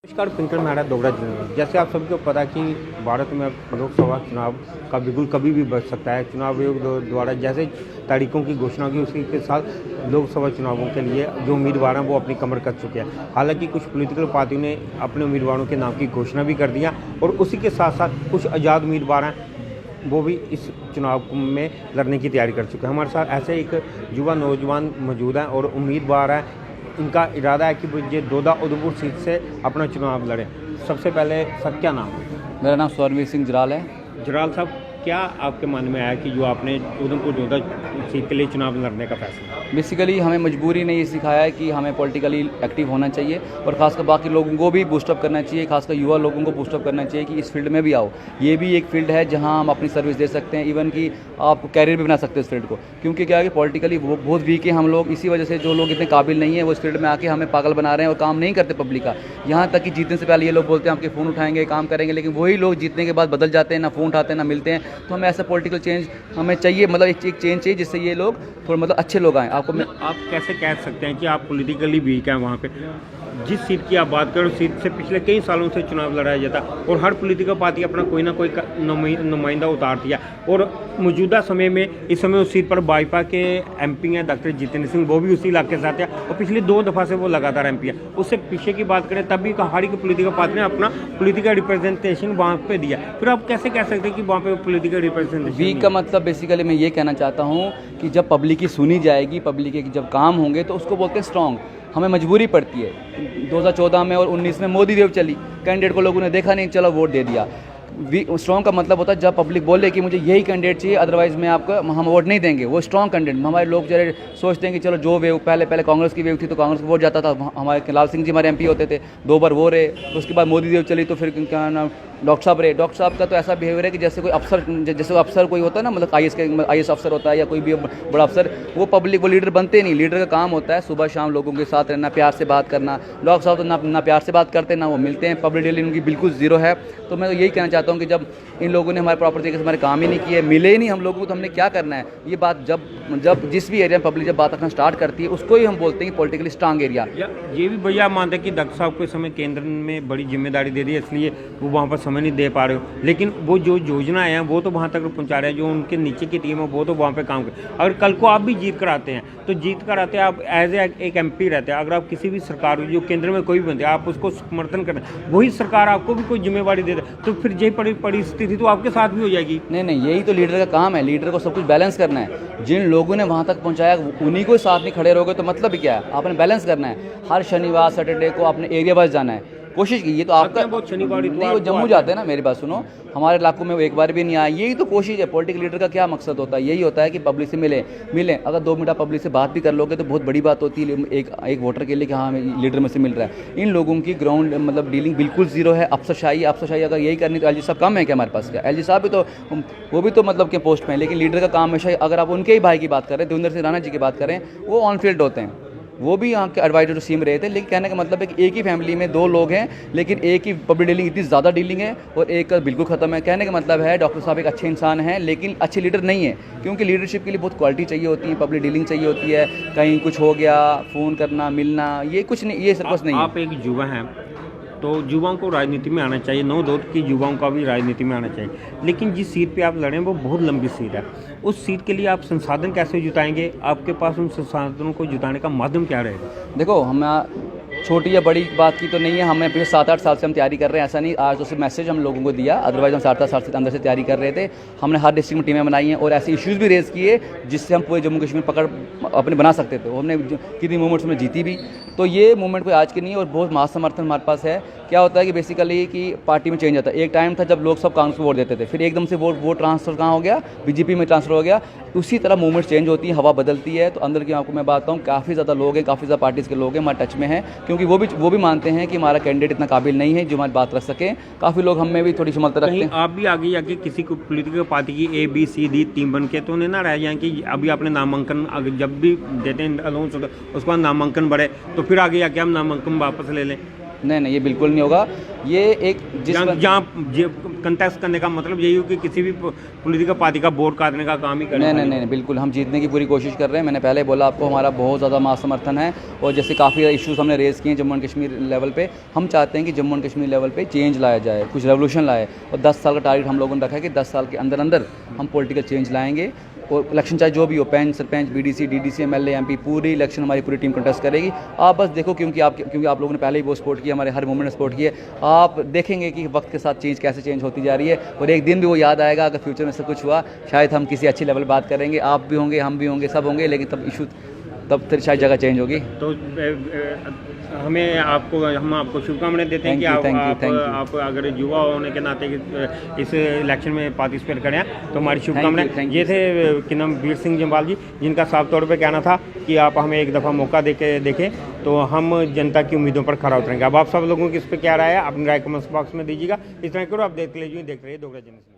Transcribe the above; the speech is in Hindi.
नमस्कार, पिंकर मेहरा दोगरा जिला। जैसे आप सभी को पता है कि भारत में लोकसभा चुनाव का बिल्कुल कभी भी बच सकता है। चुनाव आयोग द्वारा जैसे तारीखों की घोषणा की, उसी के साथ लोकसभा चुनावों के लिए जो उम्मीदवार हैं वो अपनी कमर कस चुके हैं। हालांकि कुछ पॉलिटिकल पार्टियों ने अपने उम्मीदवारों के नाम की घोषणा भी कर दिया और उसी के साथ साथ कुछ आज़ाद उम्मीदवार हैं वो भी इस चुनाव में लड़ने की तैयारी कर चुके हैं। हमारे साथ ऐसे एक युवा नौजवान मौजूद हैं और उम्मीदवार हैं। इनका इरादा है कि वो ये दोदा उधमपुर सीट से अपना चुनाव लड़े। सबसे पहले सर, क्या नाम है? मेरा नाम स्वरवीर सिंह जराल है। जराल साहब, क्या आपके मन में आया कि जो आपने उधमपुर दोदा सीट के लिए चुनाव लड़ने का फैसला? बेसिकली हमें मजबूरी ने ये सिखाया है कि हमें पॉलिटिकली एक्टिव होना चाहिए और ख़ासकर बाकी लोगों को भी बूस्टअप करना चाहिए, खासकर युवा लोगों को बूस्टअप करना चाहिए कि इस फील्ड में भी आओ। ये भी एक फील्ड है जहां हम अपनी सर्विस दे सकते हैं, इवन कि आप कैरियर भी बना सकते हैं इस फील्ड को। क्योंकि क्या है कि पॉलिटिकली वो बहुत वीक है हम लोग, इसी वजह से जो लोग इतने काबिल नहीं है वो इस फील्ड में आके हमें पागल बना रहे हैं और काम नहीं करते पब्लिक का। यहाँ तक कि जीतने से पहले ये लोग बोलते हैं आपके फ़ोन उठाएंगे, काम करेंगे, लेकिन वही लोग जीतने के बाद बदल जाते हैं, ना फ़ोन उठाते हैं ना मिलते हैं। तो हमें ऐसा पॉलिटिकल चेंज हमें चाहिए, मतलब एक चेंज चाहिए जिससे ये लोग थोड़ा मतलब अच्छे लोग आएँ। आप कैसे कह सकते हैं कि आप पॉलिटिकली वीक हैं? वहाँ पे जिस सीट की आप बात करें उस सीट से पिछले कई सालों से चुनाव लड़ाया जाता और हर पॉलिटिकल पार्टी अपना कोई ना कोई नुमाइंदा उतारती है और मौजूदा समय में इस समय उस सीट पर भाजपा के एमपी हैं डॉक्टर जितेंद्र सिंह, वो भी उसी इलाके से आते हैं और पिछली 2 दफ़ा से वो लगातार एमपी है। उससे पीछे की बात करें तब भी हर एक पॉलिटिकल पार्टी ने अपना पॉलिटिकल रिप्रेजेंटेशन वहाँ पे दिया। फिर आप कैसे कह सकते हैं कि वहाँ पे पॉलिटिकल रिप्रेजेंटेशन वीक का मतलब बेसिकली मैं ये कहना चाहता हूँ कि जब पब्लिक की सुनी जाएगी, पब्लिक के जब काम होंगे तो उसको बोलते हैं स्ट्रॉन्ग। हमें मजबूरी पड़ती है। 2014 में और 19 में मोदी वेव चली, कैंडिडेट को लोगों ने देखा नहीं, चलो वोट दे दिया। स्ट्रॉन्ग का मतलब होता है जब पब्लिक बोले कि मुझे यही कैंडिडेट चाहिए, अदरवाइज मैं आपका हम वोट नहीं देंगे। वो स्ट्रॉन्ग कैंडिडेट। हमारे लोग जरा सोचते हैं कि चलो जो वेव पहले कांग्रेस की वेव थी तो कांग्रेस को वोट जाता था, हमारे लाल सिंह जी हमारे एमपी होते थे, 2 बार वो रहे। उसके बाद मोदी वेव चली तो फिर क्या नाम डॉक्टर साहब रहे। डॉक्टर साहब का तो ऐसा बिहेवियर है कि जैसे कोई अफसर कोई होता है ना, मतलब आईएएस अफसर होता है या कोई भी बड़ा अफसर, वो पब्लिक वो लीडर बनते नहीं। लीडर का काम होता है सुबह शाम लोगों के साथ रहना, प्यार से बात करना। डॉक्टर साहब तो ना प्यार से बात करते ना वो मिलते हैं, पब्लिक डीलिंग उनकी बिल्कुल जीरो है। तो मैं तो यही कहना चाहता हूँ कि जब इन लोगों ने हमारे प्रॉपर तरीके से हमारे काम ही नहीं किए, मिले ही नहीं हम लोगों को, तो हमने क्या करना है? ये बात जब जिस भी एरिया में पब्लिक जब बात रखना स्टार्ट करती है उसको ही हम बोलते हैं कि पॉलिटिकली स्ट्रांग एरिया। ये भी भैया मानते हैं कि डॉक्टर साहब को इस समय केंद्र में बड़ी जिम्मेदारी दे दी है, इसलिए वो वहाँ पर समय नहीं दे पा रहे हो, लेकिन वो जो योजनाएं हैं वो तो वहाँ तक पहुँचा रहे हैं। जो उनके नीचे की टीम है वो तो वहाँ पे काम कर। अगर कल को आप भी जीत कर आते हैं तो जीत कर आते हैं, आप एज एक एमपी रहते हैं, अगर आप किसी भी सरकार जो केंद्र में कोई भी बनते हैं आप उसको समर्थन करें, वही सरकार आपको भी कोई जिम्मेवारी दे दे तो फिर यही परिस्थिति तो आपके साथ भी हो जाएगी। नहीं, यही तो लीडर का काम है। लीडर को सब कुछ बैलेंस करना है। जिन लोगों ने वहाँ तक पहुँचाया उन्हीं को साथ नहीं खड़े रहोगे तो मतलब भी क्या है? आपने बैलेंस करना है। हर शनिवार सैटरडे को आपने एरिया वाइज जाना है। कोशिश की, ये तो आपका शनिवार नहीं, वो जम्मू जाते हैं ना। मेरी बात सुनो, हमारे इलाकों में वो एक बार भी नहीं आया। यही तो कोशिश है। पॉलिटिकल लीडर का क्या मकसद होता है? यही होता है कि पब्लिक से मिले। अगर 2 मिनट पब्लिक से बात भी कर लोगे तो बहुत बड़ी बात होती है एक वोटर के लिए कि हाँ हमें लीडर में से मिल रहा है। इन लोगों की ग्राउंड मतलब डीलिंग बिल्कुल जीरो है। अफसरशाही अगर यही करनी तो एलजी साहब कम है क्या हमारे पास? क्या एलजी साहब भी तो वो भी तो मतलब के पोस्ट में है, लेकिन लीडर का काम हमेशा, अगर आप उनके ही भाई की बात करें, देवेंद्र सिंह राणा जी की बात करें, वो ऑन फील्ड होते हैं। वो भी यहाँ के एडवाइजर टू सीएम रहे थे, लेकिन कहने का मतलब है कि एक ही फैमिली में 2 लोग हैं, लेकिन एक ही पब्लिक डीलिंग इतनी ज़्यादा डीलिंग है और एक का बिल्कुल ख़त्म है। कहने का मतलब है डॉक्टर साहब एक अच्छे इंसान हैं लेकिन अच्छे लीडर नहीं है, क्योंकि लीडरशिप के लिए बहुत क्वालिटी चाहिए होती है, पब्लिक डीलिंग चाहिए होती है। कहीं कुछ हो गया, फ़ोन करना, मिलना, ये कुछ नहीं, ये सर्कस नहीं है। आप एक युवा हैं तो युवाओं को राजनीति में आना चाहिए, नो डाउट कि युवाओं का भी राजनीति में आना चाहिए, लेकिन जिस सीट पे आप लड़ें वो बहुत लंबी सीट है। उस सीट के लिए आप संसाधन कैसे जुटाएंगे? आपके पास उन संसाधनों को जुटाने का माध्यम क्या रहेगा? देखो, हम छोटी या बड़ी बात की तो नहीं है। हमें पिछले 7-8 साल से हम तैयारी कर रहे हैं, ऐसा नहीं आज तो सिर्फ मैसेज हम लोगों को दिया, अदरवाइज हम 7-8 साल से अंदर से तैयारी कर रहे थे। हमने हर डिस्ट्रिक्ट में टीमें बनाई हैं और ऐसे इश्यूज़ भी रेज़ किए जिससे हम पूरे जम्मू कश्मीर पकड़ अपने बना सकते थे। हमने कितनी मूवमेंट्स में जीती भी। तो ये मूवमेंट कोई आज की नहीं है और बहुत मास समर्थन हमारे पास है। क्या होता है कि बेसिकली कि पार्टी में चेंज आता है। एक टाइम था जब लोग सब कांग्रेस को वोट देते थे, फिर एकदम से वो ट्रांसफर कहाँ हो गया? बीजेपी में ट्रांसफर हो गया। उसी तरह मूवमेंट चेंज होती है, हवा बदलती है। तो अंदर की आपको मैं बात बताऊँ, काफ़ी ज़्यादा लोग हैं, काफ़ी ज़्यादा पार्टीज़ के लोग हैं हमारे टच में हैं, क्योंकि वो भी मानते हैं कि हमारा कैंडिडेट इतना काबिल नहीं है जो हमारी बात रख सकें। काफ़ी लोग हमें भी थोड़ी क्षमता रखते हैं। आप भी आगे किसी को पॉलिटिकल पार्टी की ABCD टीम बन के तो नहीं ना रह जाए कि अभी आपने नामांकन जब भी देते हैं अनाउंस होता है उसके बाद नामांकन बढ़े तो फिर आगे आके हम नामांकन वापस ले लें? नहीं, ये बिल्कुल नहीं होगा। ये एक जिस जहाँ कंटेस्ट करने का मतलब यही हो कि किसी भी पॉलिटिकल पार्टी का वोट काटने का काम ही करना। नहीं, बिल्कुल हम जीतने की पूरी कोशिश कर रहे हैं। मैंने पहले बोला आपको, हमारा बहुत ज़्यादा मास समर्थन है और जैसे काफ़ी इश्यूज़ हमने रेज़ किए हैं जम्मू एंड कश्मीर लेवल पे। हम चाहते हैं कि जम्मू एंड कश्मीर लेवल पे चेंज लाया जाए, कुछ रेवोल्यूशन लाए, और 10 साल का टारगेट हम लोगों ने रखा है कि 10 साल के अंदर अंदर हम पॉलिटिकल चेंज लाएंगे। और इलेक्शन चाहे जो भी हो, पैंच, sarpanch, BDC, DDC, MLA, MP, पूरी इलेक्शन हमारी पूरी टीम कंटेस्ट करेगी। आप बस देखो, क्योंकि आप लोगों ने पहले ही बहुत सपोर्ट किया, हमारे हर मूवमेंट ने सपोर्ट किया। आप देखेंगे कि वक्त के साथ चेंज कैसे चेंज होती जा रही है, और एक दिन भी वो याद आएगा अगर फ्यूचर में सब कुछ हुआ, शायद हम किसी अच्छी लेवल बात करेंगे। आप भी होंगे, हम भी होंगे, सब होंगे, लेकिन तब फिर शायद जगह चेंज होगी। तो हम आपको शुभकामनाएं देते हैं कि आप अगर युवा होने के नाते इस इलेक्शन में पार्टिसिपेट करें, तो हमारी शुभकामनाएं। ये थे कि नाम वीर सिंह जम्वाल जी, जिनका साफ तौर पे कहना था कि आप हमें एक दफ़ा मौका देखें तो हम जनता की उम्मीदों पर खरा उतरेंगे। अब आप सब लोगों की इस पर क्या राय है, अपनी राय कमेंट्स बॉक्स में दीजिएगा। इस तरह करो आप देखते रहिए दोगरा जनता।